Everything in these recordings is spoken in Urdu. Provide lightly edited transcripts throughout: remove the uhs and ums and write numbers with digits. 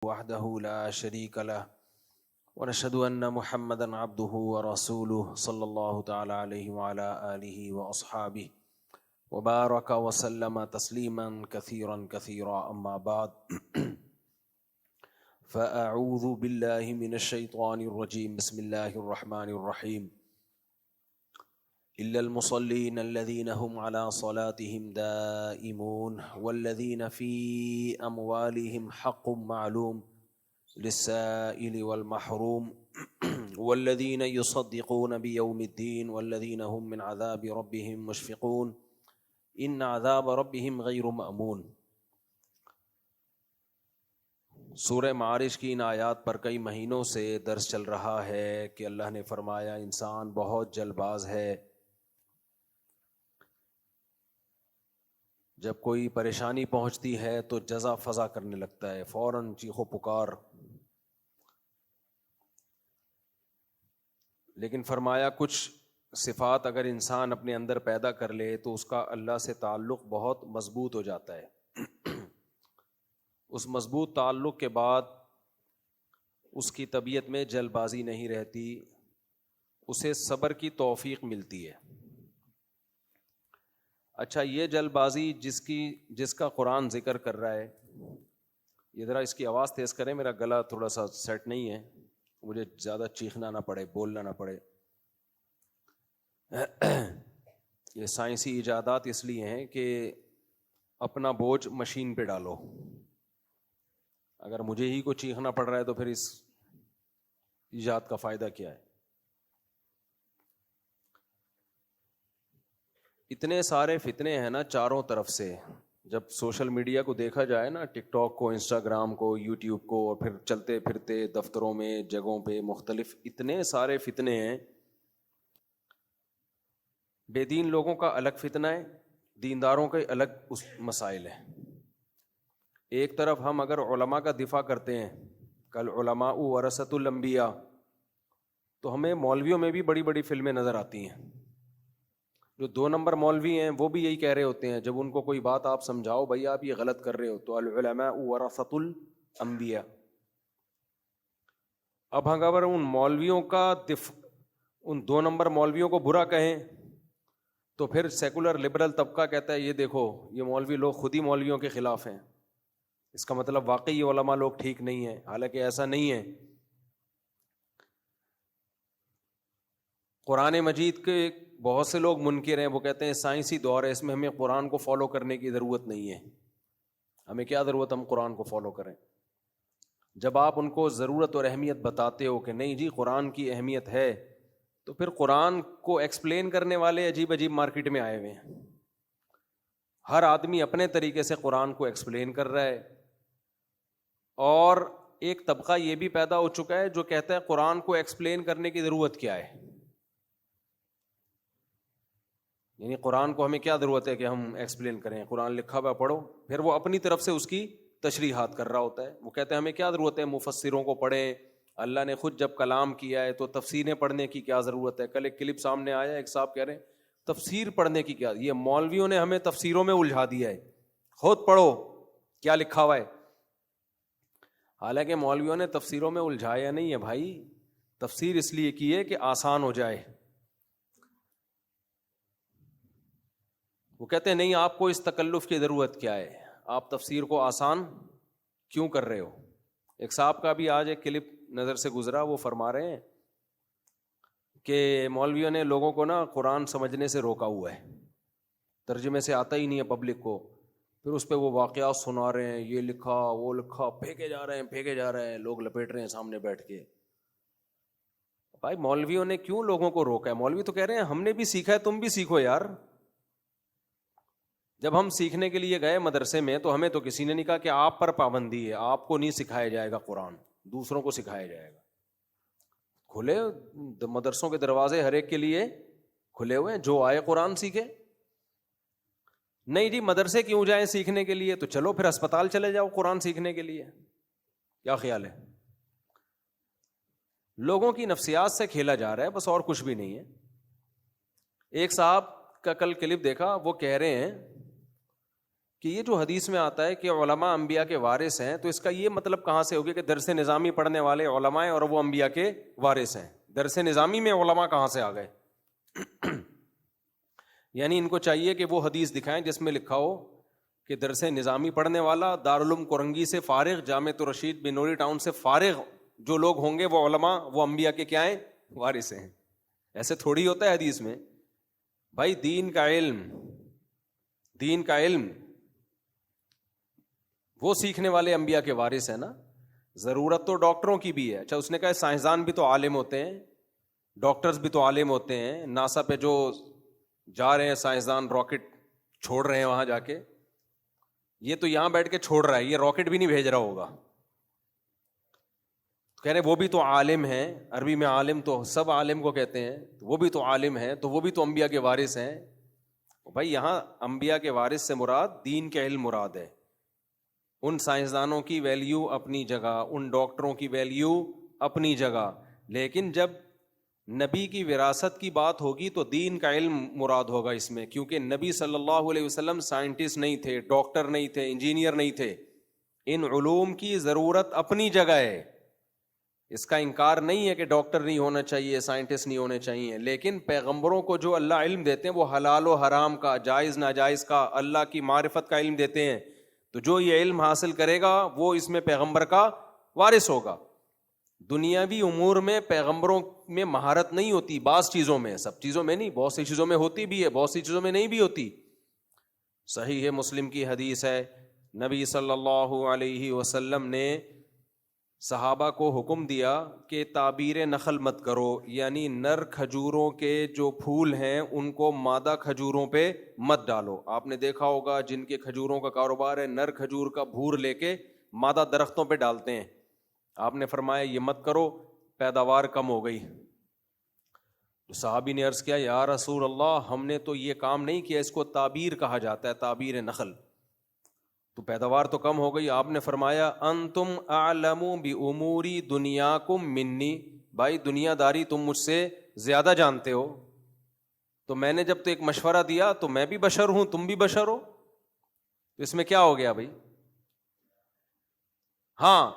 وحده لا شريك له ونشهد أن محمدا عبده ورسوله صلى الله تعالى عليه وعلى آله وأصحابه وبارك وسلم تسليما كثيرا كثيرا أما بعد فأعوذ بالله من الشيطان الرجيم بسم الله الرحمن الرحيم إلا المصلين الذين هم على صلاتهم دائمون والذين في أموالهم حق معلوم للسائل والمحروم والذين يصدقون بيوم الدين والذين هم من عذاب ربهم مشفقون إن عذاب ربهم غير مأمون۔ سورہ معارج کی ان آیات پر کئی مہینوں سے درس چل رہا ہے کہ اللہ نے فرمایا انسان بہت جلد باز ہے، جب کوئی پریشانی پہنچتی ہے تو جزا فضا کرنے لگتا ہے، فوراً چیخو پکار۔ لیکن فرمایا کچھ صفات اگر انسان اپنے اندر پیدا کر لے تو اس کا اللہ سے تعلق بہت مضبوط ہو جاتا ہے۔ اس مضبوط تعلق کے بعد اس کی طبیعت میں جلد بازی نہیں رہتی، اسے صبر کی توفیق ملتی ہے۔ اچھا، یہ جلد بازی جس کا قرآن ذکر کر رہا ہے، یہ ذرا اس کی آواز تیز کریں، میرا گلا تھوڑا سا سیٹ نہیں ہے، مجھے زیادہ چیخنا نہ پڑے، بولنا نہ پڑے۔ یہ سائنسی ایجادات اس لیے ہیں کہ اپنا بوجھ مشین پہ ڈالو، اگر مجھے ہی کو چیخنا پڑ رہا ہے تو پھر اس ایجاد کا فائدہ کیا ہے؟ اتنے سارے فتنے ہیں نا چاروں طرف سے، جب سوشل میڈیا کو دیکھا جائے نا، ٹک ٹاک کو، انسٹاگرام کو، یوٹیوب کو، اور پھر چلتے پھرتے دفتروں میں، جگہوں پہ مختلف اتنے سارے فتنے ہیں۔ بے دین لوگوں کا الگ فتنہ ہے، دینداروں کے الگ مسائل ہیں۔ ایک طرف ہم اگر علماء کا دفاع کرتے ہیں، کل علماء ورثۃ الانبیاء، تو ہمیں مولویوں میں بھی بڑی بڑی فلمیں نظر آتی ہیں۔ جو 2 نمبر مولوی ہیں وہ بھی یہی کہہ رہے ہوتے ہیں، جب ان کو کوئی بات آپ سمجھاؤ بھائی آپ یہ غلط کر رہے ہو، تو العلماء ورثۃ الانبیاء۔ اب اگر ان مولویوں کا ان 2 نمبر مولویوں کو برا کہیں تو پھر سیکولر لبرل طبقہ کہتا ہے یہ دیکھو یہ مولوی لوگ خود ہی مولویوں کے خلاف ہیں، اس کا مطلب واقعی یہ علماء لوگ ٹھیک نہیں ہیں، حالانکہ ایسا نہیں ہے۔ قرآن مجید کے بہت سے لوگ منکر ہیں، وہ کہتے ہیں سائنسی دور ہے، اس میں ہمیں قرآن کو فالو کرنے کی ضرورت نہیں ہے، ہمیں کیا ضرورت ہم قرآن کو فالو کریں؟ جب آپ ان کو ضرورت اور اہمیت بتاتے ہو کہ نہیں جی قرآن کی اہمیت ہے، تو پھر قرآن کو ایکسپلین کرنے والے عجیب عجیب مارکیٹ میں آئے ہوئے ہیں۔ ہر آدمی اپنے طریقے سے قرآن کو ایکسپلین کر رہا ہے، اور ایک طبقہ یہ بھی پیدا ہو چکا ہے جو کہتا ہے قرآن کو ایکسپلین کرنے کی ضرورت کیا ہے، یعنی قرآن کو ہمیں کیا ضرورت ہے کہ ہم ایکسپلین کریں، قرآن لکھا ہوا پڑھو۔ پھر وہ اپنی طرف سے اس کی تشریحات کر رہا ہوتا ہے، وہ کہتے ہیں ہمیں کیا ضرورت ہے مفسروں کو پڑھیں، اللہ نے خود جب کلام کیا ہے تو تفسیریں پڑھنے کی کیا ضرورت ہے۔ کل ایک کلپ سامنے آیا، ایک صاحب کہہ رہے ہیں تفسیر پڑھنے کی کیا، یہ مولویوں نے ہمیں تفسیروں میں الجھا دیا ہے، خود پڑھو کیا لکھا ہوا ہے۔ حالانکہ مولویوں نے تفسیروں میں الجھایا نہیں ہے بھائی، تفسیر اس لیے کی ہے کہ آسان ہو جائے۔ وہ کہتے ہیں نہیں آپ کو اس تکلف کی ضرورت کیا ہے، آپ تفسیر کو آسان کیوں کر رہے ہو۔ ایک صاحب کا بھی آج ایک کلپ نظر سے گزرا، وہ فرما رہے ہیں کہ مولویوں نے لوگوں کو نا قرآن سمجھنے سے روکا ہوا ہے، ترجمے سے آتا ہی نہیں ہے پبلک کو، پھر اس پہ وہ واقعات سنا رہے ہیں، یہ لکھا وہ لکھا، پھینکے جا رہے ہیں، لوگ لپیٹ رہے ہیں سامنے بیٹھ کے۔ بھائی مولویوں نے کیوں لوگوں کو روکا ہے؟ مولوی تو کہہ رہے ہیں ہم نے بھی سیکھا ہے، تم بھی سیکھو یار۔ جب ہم سیکھنے کے لیے گئے مدرسے میں تو ہمیں تو کسی نے نہیں کہا کہ آپ پر پابندی ہے، آپ کو نہیں سکھایا جائے گا قرآن، دوسروں کو سکھایا جائے گا۔ کھلے مدرسوں کے دروازے ہر ایک کے لیے کھلے ہوئے ہیں، جو آئے قرآن سیکھے۔ نہیں جی مدرسے کیوں جائیں سیکھنے کے لیے، تو چلو پھر اسپتال چلے جاؤ قرآن سیکھنے کے لیے۔ کیا خیال ہے؟ لوگوں کی نفسیات سے کھیلا جا رہا ہے بس، اور کچھ بھی نہیں ہے۔ ایک صاحب کا کل کلپ دیکھا، وہ کہہ رہے ہیں کہ یہ جو حدیث میں آتا ہے کہ علماء انبیاء کے وارث ہیں، تو اس کا یہ مطلب کہاں سے ہو گیا کہ درس نظامی پڑھنے والے علماء ہیں اور وہ انبیاء کے وارث ہیں؟ درس نظامی میں علماء کہاں سے آ گئے؟ یعنی ان کو چاہیے کہ وہ حدیث دکھائیں جس میں لکھا ہو کہ درس نظامی پڑھنے والا دارالعلوم کرنگی سے فارغ، جامعۃ الرشید بنوری ٹاؤن سے فارغ جو لوگ ہوں گے وہ علماء، وہ انبیاء کے کیا ہیں؟ وارث ہیں۔ ایسے تھوڑی ہوتا ہے حدیث میں بھائی، دین کا علم وہ سیکھنے والے انبیاء کے وارث ہیں نا۔ ضرورت تو ڈاکٹروں کی بھی ہے، اچھا اس نے کہا سائنسدان بھی تو عالم ہوتے ہیں، ڈاکٹرز بھی تو عالم ہوتے ہیں، ناسا پہ جو جا رہے ہیں سائنسدان، راکٹ چھوڑ رہے ہیں وہاں جا کے، یہ تو یہاں بیٹھ کے چھوڑ رہا ہے، یہ راکٹ بھی نہیں بھیج رہا ہوگا۔ کہہ رہے وہ بھی تو عالم ہیں، عربی میں عالم تو سب عالم کو کہتے ہیں، وہ بھی تو عالم ہیں، تو وہ بھی تو انبیاء کے وارث ہیں۔ بھائی یہاں انبیاء کے وارث سے مراد دین کے علم مراد ہے۔ ان سائنسدانوں کی ویلیو اپنی جگہ، ان ڈاکٹروں کی ویلیو اپنی جگہ، لیکن جب نبی کی وراثت کی بات ہوگی تو دین کا علم مراد ہوگا اس میں، کیونکہ نبی صلی اللہ علیہ وسلم سائنٹسٹ نہیں تھے، ڈاکٹر نہیں تھے، انجینئر نہیں تھے۔ ان علوم کی ضرورت اپنی جگہ ہے، اس کا انکار نہیں ہے کہ ڈاکٹر نہیں ہونا چاہیے، سائنٹسٹ نہیں ہونے چاہیے، لیکن پیغمبروں کو جو اللہ علم دیتے ہیں وہ حلال و حرام کا، جائز ناجائز کا، اللہ کی معرفت کا علم دیتے ہیں، تو جو یہ علم حاصل کرے گا وہ اس میں پیغمبر کا وارث ہوگا۔ دنیاوی امور میں پیغمبروں میں مہارت نہیں ہوتی، بعض چیزوں میں، سب چیزوں میں نہیں، بہت سی چیزوں میں ہوتی بھی ہے، بہت سی چیزوں میں نہیں بھی ہوتی۔ صحیح ہے، مسلم کی حدیث ہے، نبی صلی اللہ علیہ وسلم نے صحابہ کو حکم دیا کہ تعبیر نخل مت کرو، یعنی نر کھجوروں کے جو پھول ہیں ان کو مادہ کھجوروں پہ مت ڈالو۔ آپ نے دیکھا ہوگا جن کے کھجوروں کا کاروبار ہے، نر کھجور کا بھور لے کے مادہ درختوں پہ ڈالتے ہیں۔ آپ نے فرمایا یہ مت کرو، پیداوار کم ہو گئی۔ صحابی نے عرض کیا یا رسول اللہ، ہم نے تو یہ کام نہیں کیا، اس کو تعبیر کہا جاتا ہے، تعبیر نخل، تو پیداوار تو کم ہو گئی۔ آپ نے فرمایا انتم اعلم باموری دنیاکم منی، بھائی دنیا داری تم مجھ سے زیادہ جانتے ہو، تو میں نے جب تو ایک مشورہ دیا تو میں بھی بشر ہوں، تم بھی بشر ہو، اس میں کیا ہو گیا بھائی؟ ہاں،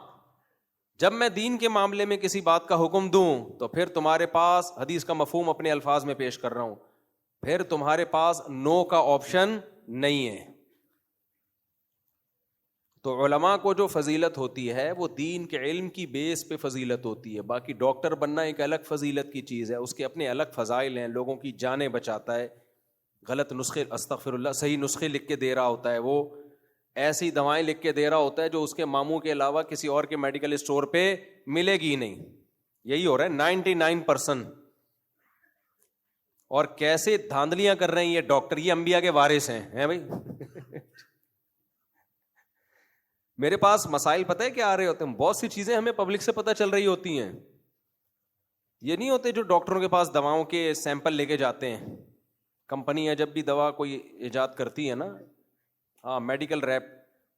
جب میں دین کے معاملے میں کسی بات کا حکم دوں تو پھر تمہارے پاس، حدیث کا مفہوم اپنے الفاظ میں پیش کر رہا ہوں، پھر تمہارے پاس نو کا آپشن نہیں ہے۔ تو علماء کو جو فضیلت ہوتی ہے وہ دین کے علم کی بیس پہ فضیلت ہوتی ہے، باقی ڈاکٹر بننا ایک الگ فضیلت کی چیز ہے، اس کے اپنے الگ فضائل ہیں، لوگوں کی جانیں بچاتا ہے، غلط نسخے، استغفر اللہ، صحیح نسخے لکھ کے دے رہا ہوتا ہے، وہ ایسی دوائیں لکھ کے دے رہا ہوتا ہے جو اس کے ماموں کے علاوہ کسی اور کے میڈیکل اسٹور پہ ملے گی نہیں۔ یہی ہو رہا ہے 99%۔ اور کیسے دھاندلیاں کر رہے ہیں یہ ڈاکٹر، یہ انبیاء کے وارث ہیں بھائی۔ میرے پاس مسائل پتہ ہے کیا آ رہے ہوتے ہیں، بہت سی چیزیں ہمیں پبلک سے پتہ چل رہی ہوتی ہیں، یہ نہیں ہوتے جو ڈاکٹروں کے پاس دواؤں کے سیمپل لے کے جاتے ہیں۔ کمپنیاں جب بھی دوا کوئی ایجاد کرتی ہے نا، ہاں میڈیکل ریپ،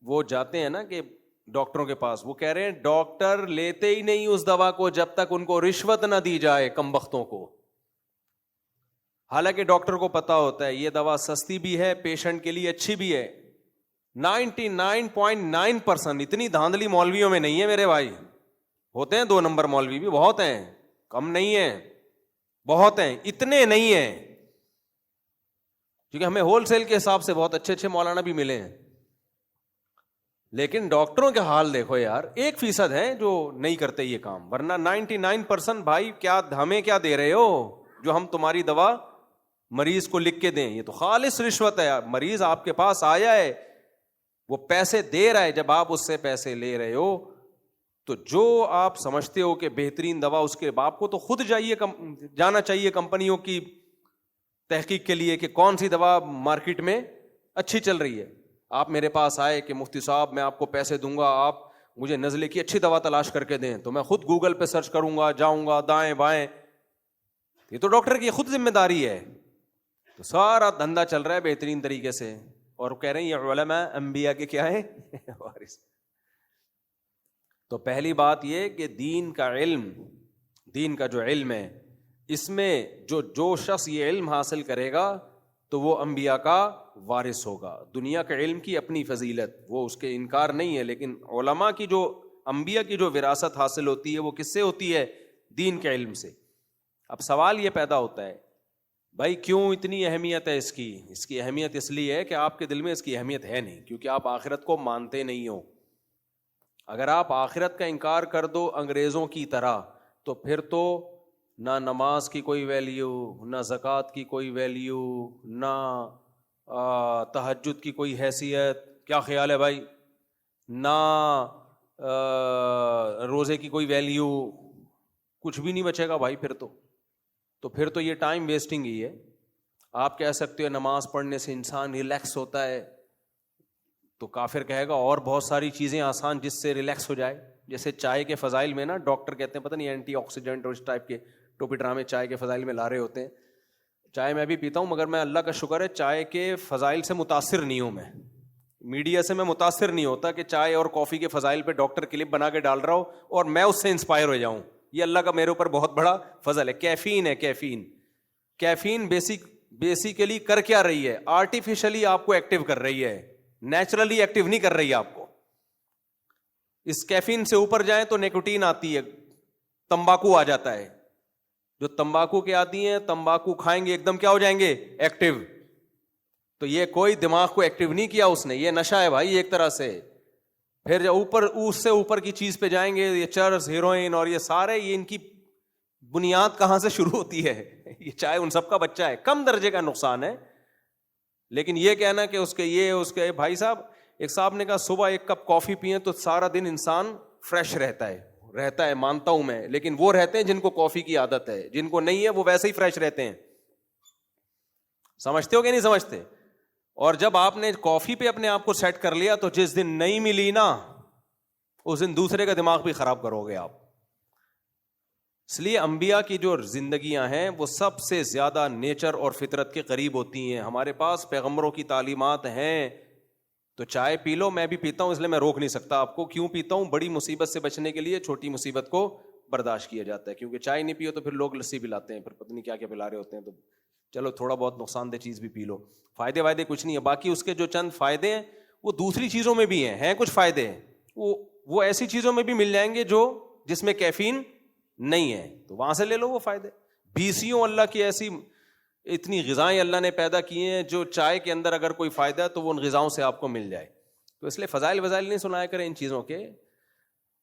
وہ جاتے ہیں نا کہ ڈاکٹروں کے پاس، وہ کہہ رہے ہیں ڈاکٹر لیتے ہی نہیں اس دوا کو جب تک ان کو رشوت نہ دی جائے، کم بختوں کو۔ حالانکہ ڈاکٹر کو پتا ہوتا ہے یہ دوا سستی بھی ہے، پیشنٹ کے لیے اچھی بھی ہے۔ 99.9%۔ اتنی دھاندلی مولویوں میں نہیں ہے میرے بھائی، ہوتے ہیں 2 نمبر مولوی بھی بہت ہیں، کم نہیں ہیں، بہت ہیں، اتنے نہیں ہیں، کیونکہ ہمیں ہول سیل کے حساب سے بہت اچھے اچھے مولانا بھی ملے ہیں، لیکن ڈاکٹروں کے حال دیکھو یار، 1% ہیں جو نہیں کرتے یہ کام، ورنہ 99% بھائی کیا ہمیں کیا دے رہے ہو جو ہم تمہاری دوا مریض کو لکھ کے دیں؟ یہ تو خالص رشوت ہے۔ مریض آپ کے پاس آیا ہے، وہ پیسے دے رہا ہے، جب آپ اس سے پیسے لے رہے ہو تو جو آپ سمجھتے ہو کہ بہترین دوا، اس کے باپ کو تو خود جانا چاہیے کمپنیوں کی تحقیق کے لیے کہ کون سی دوا مارکیٹ میں اچھی چل رہی ہے۔ آپ میرے پاس آئے کہ مفتی صاحب میں آپ کو پیسے دوں گا، آپ مجھے نزلے کی اچھی دوا تلاش کر کے دیں، تو میں خود گوگل پہ سرچ کروں گا، جاؤں گا دائیں بائیں، یہ تو ڈاکٹر کی خود ذمہ داری ہے۔ تو سارا دھندا چل رہا ہے بہترین طریقے سے، اور کہہ رہے ہیں یہ علماء انبیاء کے کیا ہے؟ وارث۔ تو پہلی بات یہ کہ دین کا علم، دین کا جو علم ہے، اس میں جو شخص یہ علم حاصل کرے گا تو وہ انبیاء کا وارث ہوگا. دنیا کے علم کی اپنی فضیلت، وہ اس کے انکار نہیں ہے، لیکن علماء کی جو انبیاء کی جو وراثت حاصل ہوتی ہے وہ کس سے ہوتی ہے؟ دین کے علم سے. اب سوال یہ پیدا ہوتا ہے بھائی کیوں اتنی اہمیت ہے اس کی؟ اس کی اہمیت اس لیے ہے کہ آپ کے دل میں اس کی اہمیت ہے نہیں، کیونکہ آپ آخرت کو مانتے نہیں ہو. اگر آپ آخرت کا انکار کر دو انگریزوں کی طرح تو پھر تو نہ نماز کی کوئی ویلیو، نہ زکوٰۃ کی کوئی ویلیو، نہ تہجد کی کوئی حیثیت. کیا خیال ہے بھائی؟ نہ روزے کی کوئی ویلیو، کچھ بھی نہیں بچے گا بھائی. پھر تو یہ ٹائم ویسٹنگ ہی ہے. آپ کہہ سکتے ہو نماز پڑھنے سے انسان ریلیکس ہوتا ہے، تو کافر کہے گا اور بہت ساری چیزیں آسان جس سے ریلیکس ہو جائے. جیسے چائے کے فضائل میں نا ڈاکٹر کہتے ہیں پتہ نہیں اینٹی آکسیڈنٹ اور اس ٹائپ کے ٹوپی ڈرامے چائے کے فضائل میں لا رہے ہوتے ہیں. چائے میں بھی پیتا ہوں مگر میں اللہ کا شکر ہے چائے کے فضائل سے متاثر نہیں ہوں. میں میڈیا سے میں متاثر نہیں ہوتا کہ چائے اور کافی کے فضائل پہ ڈاکٹر کلپ بنا کے ڈال رہا ہو اور میں اس سے انسپائر ہو جاؤں. یہ اللہ کا میرے اوپر بہت بڑا فضل ہے. کیفین ہے، کیفین بیسیکلی کر کیا رہی ہے؟ آرٹیفیشلی آپ کو ایکٹیو کر رہی ہے، نیچرلی ایکٹیو نہیں کر رہی ہے آپ کو. اس کیفین سے اوپر جائیں تو نیکوٹین آتی ہے، تمباکو آ جاتا ہے. جو تمباکو کے عادی ہیں تمباکو کھائیں گے ایک دم کیا ہو جائیں گے؟ ایکٹیو. تو یہ کوئی دماغ کو ایکٹیو نہیں کیا اس نے، یہ نشہ ہے بھائی ایک طرح سے. پھر جب اوپر اس سے اوپر کی چیز پہ جائیں گے، یہ چرس، ہیروئن اور یہ سارے، یہ ان کی بنیاد کہاں سے شروع ہوتی ہے؟ یہ چائے ان سب کا بچہ ہے. کم درجے کا نقصان ہے، لیکن یہ کہنا کہ اس کے بھائی صاحب، ایک صاحب نے کہا صبح ایک کپ کافی پئیں تو سارا دن انسان فریش رہتا ہے. مانتا ہوں میں، لیکن وہ رہتے ہیں جن کو کافی کی عادت ہے، جن کو نہیں ہے وہ ویسے ہی فریش رہتے ہیں. سمجھتے ہو کہ نہیں سمجھتے؟ اور جب آپ نے کافی پہ اپنے آپ کو سیٹ کر لیا تو جس دن نہیں ملی نا اس دن دوسرے کا دماغ بھی خراب کرو گے آپ. اس لیے انبیاء کی جو زندگیاں ہیں وہ سب سے زیادہ نیچر اور فطرت کے قریب ہوتی ہیں. ہمارے پاس پیغمبروں کی تعلیمات ہیں. تو چائے پی لو، میں بھی پیتا ہوں، اس لیے میں روک نہیں سکتا آپ کو. کیوں پیتا ہوں؟ بڑی مصیبت سے بچنے کے لیے چھوٹی مصیبت کو برداشت کیا جاتا ہے. کیونکہ چائے نہیں پیو تو پھر لوگ لسی پلاتے ہیں، پھر پتہ نہیں کیا کیا پلا رہے ہوتے ہیں. تو چلو تھوڑا بہت نقصان دہ چیز بھی پی لو، فائدے کچھ نہیں ہے. باقی اس کے جو چند فائدے ہیں وہ دوسری چیزوں میں بھی ہیں کچھ فائدے ہیں، وہ ایسی چیزوں میں بھی مل جائیں گے جس میں کیفین نہیں ہے، تو وہاں سے لے لو وہ فائدے. بیسیوں اللہ کی ایسی اتنی غذائیں اللہ نے پیدا کی ہیں جو چائے کے اندر اگر کوئی فائدہ ہے تو وہ ان غذاؤں سے آپ کو مل جائے. تو اس لیے فضائل نہیں سنایا کریں ان چیزوں کے.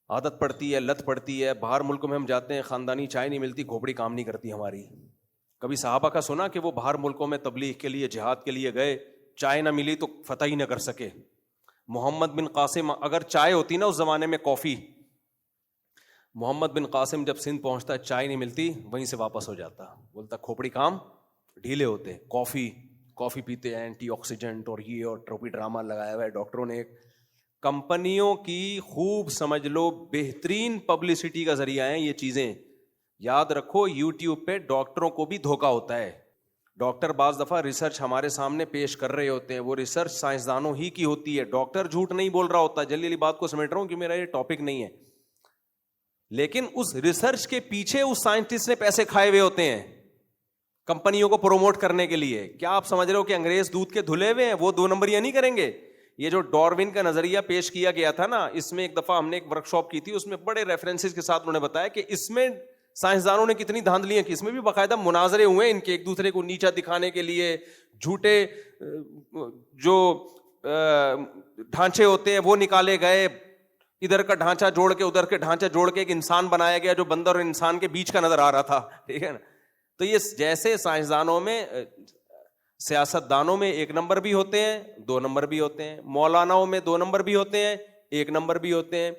عادت پڑتی ہے، لت پڑتی ہے. باہر ملک میں ہم جاتے ہیں، خاندانی چائے نہیں ملتی، کھوپڑی کام نہیں کرتی ہماری. کبھی صحابہ کا سنا کہ وہ باہر ملکوں میں تبلیغ کے لیے، جہاد کے لیے گئے، چائے نہ ملی تو فتح ہی نہ کر سکے. محمد بن قاسم، اگر چائے ہوتی نا اس زمانے میں کافی، محمد بن قاسم جب سندھ پہنچتا چائے نہیں ملتی وہیں سے واپس ہو جاتا. بولتا کھوپڑی کام ڈھیلے ہوتے، کافی پیتے ہیں، اینٹی آکسیڈنٹ اور یہ اور ٹروپی ڈرامہ لگایا ہوا ہے ڈاکٹروں نے. کمپنیوں کی خوب سمجھ لو بہترین پبلسٹی کا ذریعہ ہیں یہ چیزیں. یاد رکھو یوٹیوب پہ ڈاکٹروں کو بھی دھوکا ہوتا ہے. ڈاکٹر بعض دفعہ ریسرچ ہمارے سامنے پیش کر رہے ہوتے ہیں، وہ ریسرچ سائنسدانوں ہی کی ہوتی ہے. ڈاکٹر جھوٹ نہیں بول رہا ہوتا. جلدی جلدی بات کو سمیٹ رہا ہوں کہ میرا یہ ٹاپک نہیں ہے، لیکن اس ریسرچ کے پیچھے اس سائنٹسٹ نے پیسے کھائے ہوئے ہوتے ہیں کمپنیوں کو پروموٹ کرنے کے لیے. کیا آپ سمجھ رہے ہو کہ انگریز دودھ کے دھلے ہوئے ہیں؟ وہ 2 نمبریاں نہیں کریں گے. یہ جو ڈاروین کا نظریہ پیش کیا گیا تھا نا، اس میں ایک دفعہ ہم نے ایک ورک شاپ کی تھی، اس میں بڑے ریفرنسز کے ساتھ انہوں نے بتایا کہ اس میں سائنسدانوں نے کتنی دھاندلیاں کی. اس میں بھی باقاعدہ مناظرے ہوئے ان کے، ایک دوسرے کو نیچا دکھانے کے لیے. جھوٹے جو ڈھانچے ہوتے ہیں وہ نکالے گئے، ادھر کا ڈھانچہ جوڑ کے ادھر کے ڈھانچہ جوڑ کے ایک انسان بنایا گیا جو بندر اور انسان کے بیچ کا نظر آ رہا تھا. ٹھیک ہے نا؟ تو یہ جیسے سائنسدانوں میں، سیاست دانوں میں 1 نمبر بھی ہوتے ہیں، 2 نمبر بھی ہوتے ہیں، مولاناؤں میں 2 نمبر بھی ہوتے ہیں، 1 نمبر بھی ہوتے ہیں،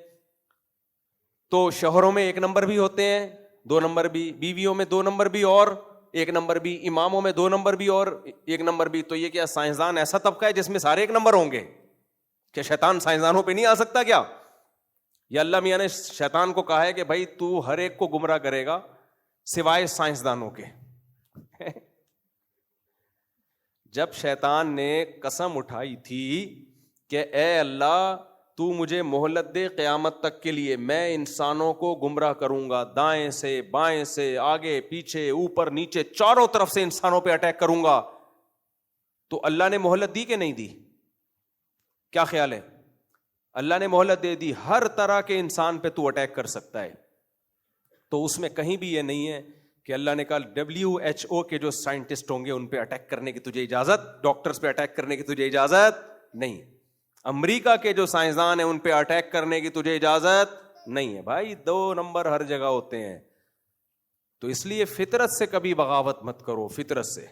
تو شوہروں میں 1 نمبر بھی ہوتے ہیں، 2 نمبر بھی، بیویوں میں 2 نمبر بھی اور 1 نمبر بھی، اماموں میں 2 نمبر بھی اور 1 نمبر بھی. تو یہ کیا سائنسدان ایسا طبقہ ہے جس میں سارے 1 نمبر ہوں گے؟ کیا شیطان سائنسدانوں پہ نہیں آ سکتا کیا؟ یا اللہ میاں نے شیطان کو کہا ہے کہ بھائی تو ہر ایک کو گمراہ کرے گا سوائے سائنسدانوں کے. جب شیطان نے قسم اٹھائی تھی کہ اے اللہ تو مجھے مہلت دے قیامت تک کے لیے، میں انسانوں کو گمراہ کروں گا، دائیں سے بائیں سے، آگے پیچھے اوپر نیچے، چاروں طرف سے انسانوں پہ اٹیک کروں گا. تو اللہ نے مہلت دی کہ نہیں دی؟ کیا خیال ہے؟ اللہ نے مہلت دے دی، ہر طرح کے انسان پہ تو اٹیک کر سکتا ہے. تو اس میں کہیں بھی یہ نہیں ہے کہ اللہ نے کہا WHO کے جو سائنٹسٹ ہوں گے ان پہ اٹیک کرنے کی تجھے اجازت، ڈاکٹرز پہ اٹیک کرنے کی تجھے اجازت نہیں. امریکہ کے جو سائنسدان ہیں ان پہ اٹیک کرنے کی تجھے اجازت نہیں ہے. بھائی 2 نمبر ہر جگہ ہوتے ہیں. تو اس لیے فطرت سے کبھی بغاوت مت کرو، فطرت سے،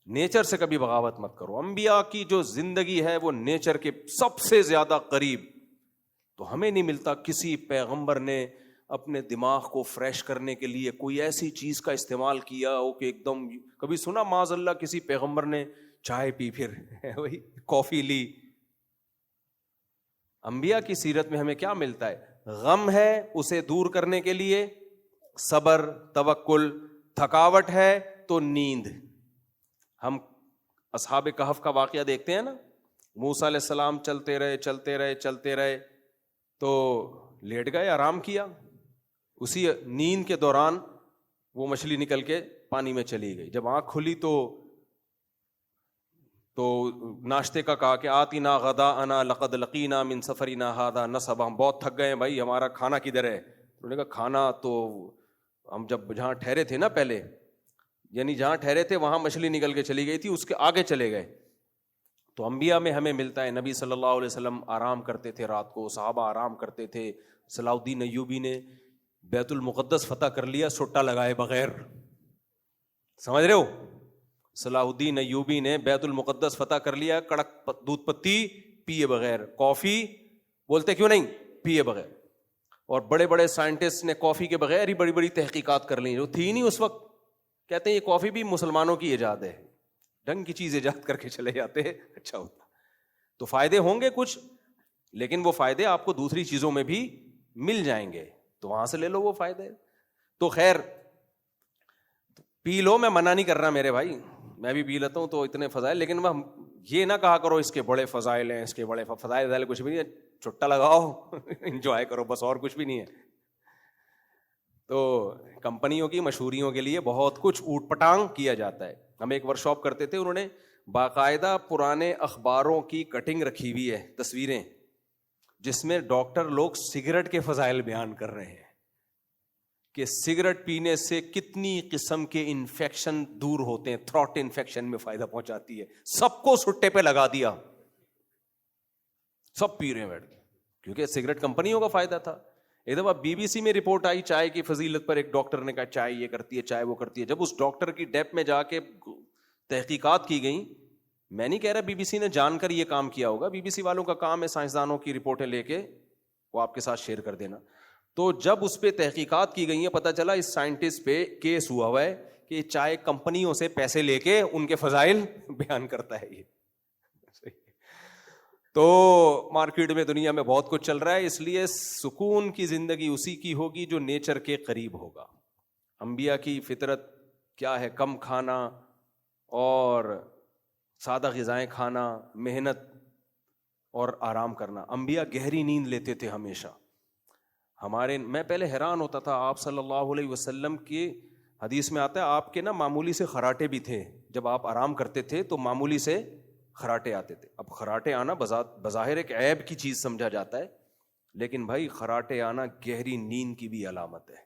نیچر سے کبھی بغاوت مت کرو. انبیاء کی جو زندگی ہے وہ نیچر کے سب سے زیادہ قریب. تو ہمیں نہیں ملتا کسی پیغمبر نے اپنے دماغ کو فریش کرنے کے لیے کوئی ایسی چیز کا استعمال کیا ہو کہ ایک دم. کبھی سنا معاذ اللہ کسی پیغمبر نے چائے پی پھر وہی کافی لی؟ انبیاء کی سیرت میں ہمیں کیا ملتا ہے؟ غم ہے اسے دور کرنے کے لیے صبر، توکل. تھکاوٹ ہے تو نیند. ہم اصحاب کہف کا واقعہ دیکھتے ہیں نا، موسیٰ علیہ السلام چلتے رہے تو لیٹ گئے، آرام کیا. اسی نیند کے دوران وہ مچھلی نکل کے پانی میں چلی گئی. جب آنکھ کھلی تو ناشتے کا کہا کہ آتینا غداءنا لقد لقینا من سفرنا ھذا نصبا. ہم بہت تھک گئے ہیں بھائی، ہمارا کھانا کدھر ہے؟ انہوں نے کہا کھانا تو ہم جہاں ٹھہرے تھے نا پہلے، یعنی جہاں ٹھہرے تھے وہاں مچھلی نکل کے چلی گئی تھی، اس کے آگے چلے گئے. تو انبیاء میں ہمیں ملتا ہے نبی صلی اللہ علیہ وسلم آرام کرتے تھے رات کو، صحابہ آرام کرتے تھے. صلاح الدین ایوبی نے بیت المقدس فتح کر لیا سٹا لگائے بغیر. سمجھ رہے ہو؟ صلاح الدین ایوبی نے بیت المقدس فتح کر لیا کڑک دودھ پتی پیے بغیر. کافی بولتے کیوں نہیں پیے بغیر. اور بڑے بڑے سائنٹسٹ نے کافی کے بغیر ہی بڑی بڑی تحقیقات کر لی جو تھی نہیں اس وقت. کہتے ہیں یہ کافی بھی مسلمانوں کی ایجاد ہے. ڈنگ کی چیز ایجاد کر کے چلے جاتے ہیں، اچھا ہوتا. تو فائدے ہوں گے کچھ، لیکن وہ فائدے آپ کو دوسری چیزوں میں بھی مل جائیں گے، تو وہاں سے لے لو وہ فائدے. تو خیر پی لو، میں منع نہیں کر رہا میرے بھائی، میں بھی پی لیتا ہوں تو اتنے فضائل. لیکن وہ یہ نہ کہا کرو اس کے بڑے فضائل ہیں، اس کے بڑے فضائل کچھ بھی نہیں ہے. چھٹا لگاؤ انجوائے کرو بس، اور کچھ بھی نہیں ہے. تو کمپنیوں کی مشہوریوں کے لیے بہت کچھ اوٹ پٹانگ کیا جاتا ہے. ہم ایک ورک شاپ کرتے تھے، انہوں نے باقاعدہ پرانے اخباروں کی کٹنگ رکھی ہوئی ہے، تصویریں، جس میں ڈاکٹر لوگ سگریٹ کے فضائل بیان کر رہے ہیں کہ سگریٹ پینے سے کتنی قسم کے انفیکشن دور ہوتے ہیں، تھروٹ انفیکشن میں فائدہ پہنچاتی ہے. سب کو سٹے پہ لگا دیا، سب پی رہے ہیں بیٹھ کے، کیونکہ سگریٹ کمپنیوں کا فائدہ تھا. ایک دفعہ BBC میں رپورٹ آئی چائے کی فضیلت پر، ایک ڈاکٹر نے کہا چائے یہ کرتی ہے، چائے وہ کرتی ہے. جب اس ڈاکٹر کی ڈیپ میں جا کے تحقیقات کی گئیں، میں نہیں کہہ رہا BBC نے جان کر یہ کام کیا ہوگا، BBC والوں کا کام ہے سائنسدانوں کی رپورٹیں لے کے وہ آپ کے ساتھ شیئر کر دینا. تو جب اس پہ تحقیقات کی گئی ہیں، پتہ چلا اس سائنٹسٹ پہ کیس ہوا ہوا ہے کہ چائے کمپنیوں سے پیسے لے کے ان کے فضائل بیان کرتا ہے. یہ تو مارکیٹ میں دنیا میں بہت کچھ چل رہا ہے، اس لیے سکون کی زندگی اسی کی ہوگی جو نیچر کے قریب ہوگا. انبیاء کی فطرت کیا ہے؟ کم کھانا اور سادہ غذائیں کھانا، محنت اور آرام کرنا. انبیاء گہری نیند لیتے تھے ہمیشہ. میں پہلے حیران ہوتا تھا، آپ صلی اللہ علیہ وسلم کی حدیث میں آتا ہے آپ کے نا معمولی سے خراٹے بھی تھے. جب آپ آرام کرتے تھے تو معمولی سے خراٹے آتے تھے. اب خراٹے آنا بظاہر ایک عیب کی چیز سمجھا جاتا ہے، لیکن بھائی خراٹے آنا گہری نیند کی بھی علامت ہے.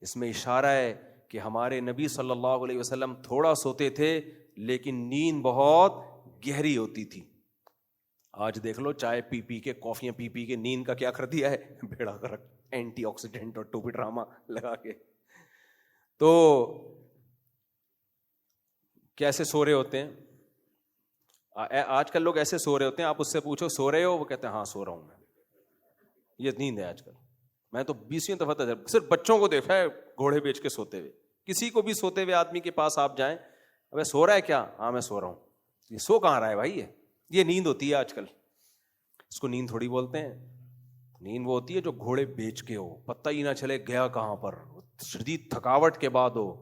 اس میں اشارہ ہے کہ ہمارے نبی صلی اللہ علیہ وسلم تھوڑا سوتے تھے لیکن نیند بہت گہری ہوتی تھی. آج دیکھ لو چائے پی پی کے، کافیاں پی پی کے نیند کا کیا کر دیا ہے، بیڑا غرق، اینٹی آکسیڈنٹ اور ٹوپی ڈراما لگا کے. تو کیسے سو رہے ہوتے ہیں آج کل لوگ؟ ایسے سو رہے ہوتے ہیں، آپ اس سے پوچھو سو رہے ہو، وہ کہتے ہیں ہاں سو رہا ہوں میں. یہ نیند ہے آج کل. میں تو 20 دفعہ صرف بچوں کو دیکھا ہے گھوڑے بیچ کے سوتے ہوئے. کسی کو بھی سوتے ہوئے آدمی کے پاس آپ جائیں، ابے سو رہا ہے کیا؟ ہاں میں سو رہا ہوں. یہ سو کہاں رہا ہے بھائی؟ یہ نیند ہوتی ہے آج کل. اس کو نیند تھوڑی بولتے ہیں. نیند وہ ہوتی ہے جو گھوڑے بیچ کے ہو، پتہ ہی نہ چلے گیا کہاں پر، شدید تھکاوٹ کے بعد ہو.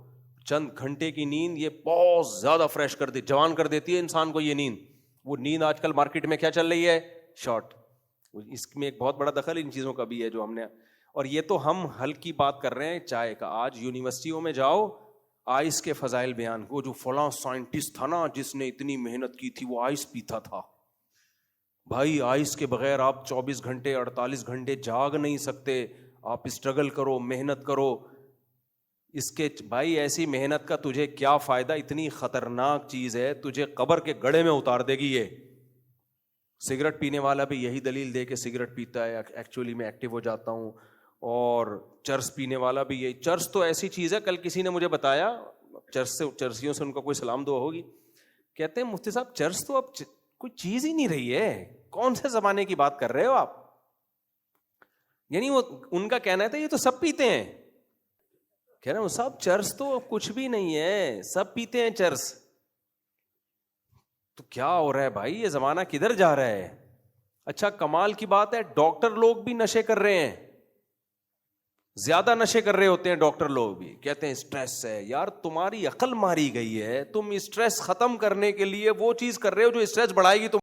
چند گھنٹے کی نیند یہ بہت زیادہ فریش کر دیتی، جوان کر دیتی ہے انسان کو. یہ نیند، وہ نیند آج کل مارکیٹ میں کیا چل رہی ہے؟ شارٹ. اس میں ایک بہت بڑا دخل ان چیزوں کا بھی ہے جو ہم نے. اور یہ تو ہم حل کی بات کر رہے ہیں چائے کا. آج یونیورسٹیوں میں جاؤ، آئس کے فضائل بیان، وہ جو فلاں سائنٹسٹ تھا نا جس نے اتنی محنت کی تھی وہ آئس پیتا تھا. بھائی آئس کے بغیر آپ 24 گھنٹے 48 گھنٹے جاگ نہیں سکتے، آپ اسٹرگل کرو، محنت کرو. اس کے بھائی ایسی محنت کا تجھے کیا فائدہ، اتنی خطرناک چیز ہے، تجھے قبر کے گڑھے میں اتار دے گی. یہ سگریٹ پینے والا بھی یہی دلیل دے کے سگریٹ پیتا ہے، ایکچولی میں ایکٹیو ہو جاتا ہوں. اور چرس پینے والا بھی یہی. چرس تو ایسی چیز ہے، کل کسی نے مجھے بتایا، چرسیوں سے ان کا کوئی سلام دعا ہوگی، کہتے ہیں مفتی صاحب چرس تو اب کوئی چیز ہی نہیں رہی ہے، کون سے زمانے کی بات کر رہے ہو آپ. یعنی وہ ان کا کہنا تھا یہ تو سب پیتے ہیں. کہہ رہے ہوں صاحب چرس تو کچھ بھی نہیں ہے، سب پیتے ہیں چرس. تو کیا ہو رہا ہے بھائی، یہ زمانہ کدھر جا رہا ہے. اچھا کمال کی بات ہے ڈاکٹر لوگ بھی نشے کر رہے ہیں، زیادہ نشے کر رہے ہوتے ہیں ڈاکٹر لوگ بھی. کہتے ہیں اسٹریس ہے. یار تمہاری عقل ماری گئی ہے، تم اسٹریس ختم کرنے کے لیے وہ چیز کر رہے ہو جو اسٹریس بڑھائے گی.